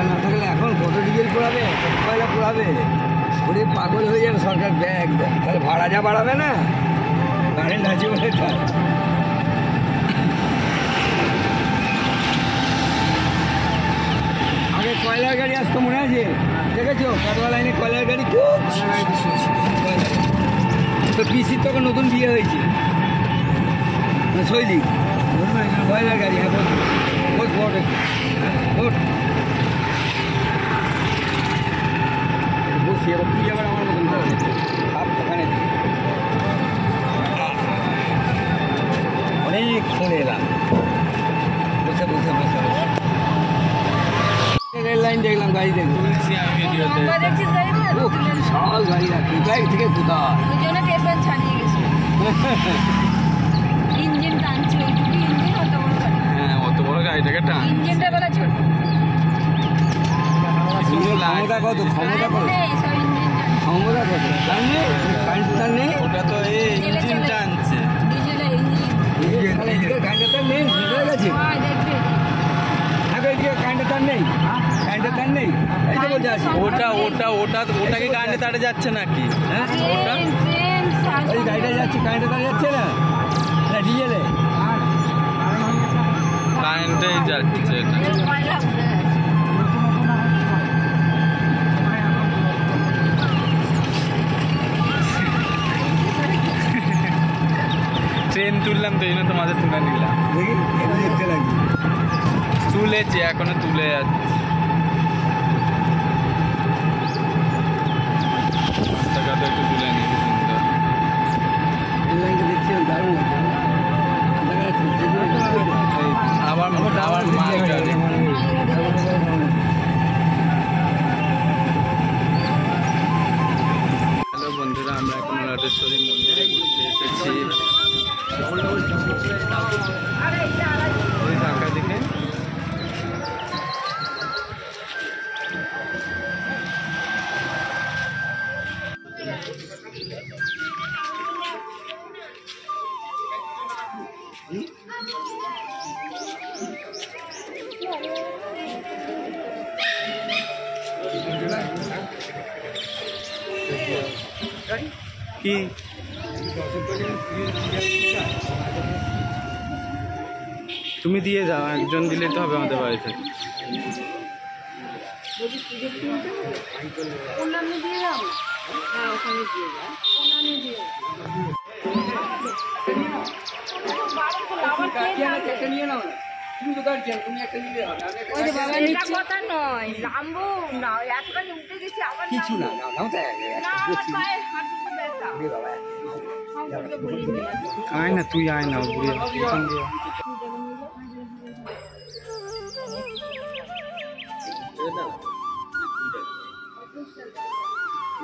না থাকলে এখন কত ডিজেল পোড়াবে, কত কয়লা পোড়াবে, ওরে পাগল হয়ে যাবে সরকার ব্যাগ তাহলে ভাড়া যা বাড়াবে না, কারেন্ট আছে বলে তার। আগে কয়লার গাড়ি আসতো মনে আছে, দেখেছো কাটোয়া লাইনে কয়লার গাড়ি খুব, তো পিসির তখন নতুন বিয়ে হয়েছে শৈলী, কয়লার গাড়ি। হ্যাঁ ভোট ভোট ভোট বসি এবার তুই আবার আমার মতন করে ওখানে অনেকক্ষণ এলাম বসে বসে বসে বসে রেল লাইন দেখলাম, গাড়ি দেখলাম বিশাল গাড়ি রাখি গাড়ি থেকে কোথায় ইঞ্জিন টানছে, ওইটুকু ইঞ্জিন অত বড় গাড়ি। হ্যাঁ অত বড় গাড়িটাকে টান, ইঞ্জিনটা বলা ছোট। ক্ষমতা কত, ক্ষমতা কত, ক্ষমতা কত তার নেই, কারেন্ট তার নেই, ওটা তো এই ইঞ্জিন টানছে, ডিজেলের ইঞ্জিন। কারেন্টের তার নেই, হয়ে গেছে হ্যাঁ দেখবে কারেন্টের তার নেই, কারেন্টের তার নেই, এই তো বলতে আসি। ওটা ওটা ওটা ওটাকে কারেন্টে তারে যাচ্ছে নাকি? হ্যাঁ ট্রেন ওই গাড়িটা যাচ্ছে কারেন্টের তার যাচ্ছে না, না ডিজেলে কারেন্টেই যাচ্ছে এটা। কয়লা উঠে গেছে। ট্রেন তুললাম তো এই না তোমাদের তুলে নিলাম, দেখি এবার দেখতে লাগবে তুলেছি এখনো তুলে যাচ্ছে। টাকাটা একটু তুলে নিই, এই লাইনটা দেখছি দারুণ আবার আবার মাল গাড়ি। হ্যালো বন্ধুরা, আমরা এখন রাজেশ্বরী মন্দিরে ঘুরতে এসেছি। এই ঢাকা দিকে কি তুমি দিয়ে যাও, একজন দিলে তো হবে আমাদের বাড়ি থেকে। ওনামে দিয়ে দাও। হ্যাঁ ওখানে দিয়ে দাও, ওনামে দিয়ে দাও। একটা নিয়ে নাও না, তুমি তো গার্জিয়ান, তুমি একটা নিলে হবে। ওই যে বাবা নিচে কথা নয়, নামবো না এতখানি উঠে গেছি আবার কিছু না, নাও নাও তো না আমার পায়ে হাত দুটো ব্যথা। বাবা সবগুলো বলিয়ে নিয়ে আসো। আয় না, তুই আয় না, ঘুরে এখান দিয়ে।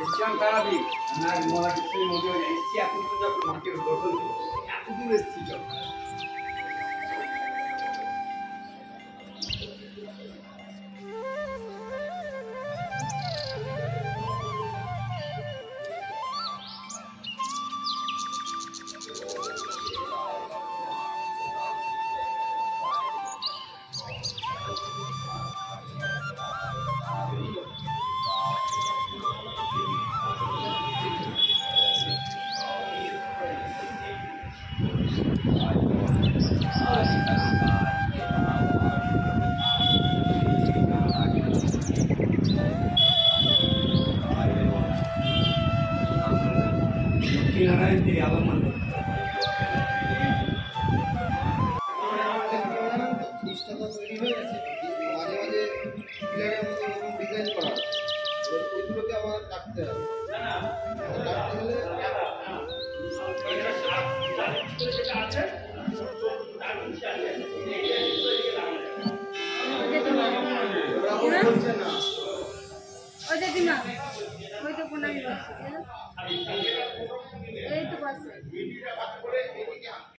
এসছিলাম তারাবি, না মহারাষ্ট্রের মধ্যে এসছি, এখন তো যখন মাঠের দর্শন এত দূর এসছি যখন ওই দেখি না, ওই তো কোনায় বসে, এই তো বসে।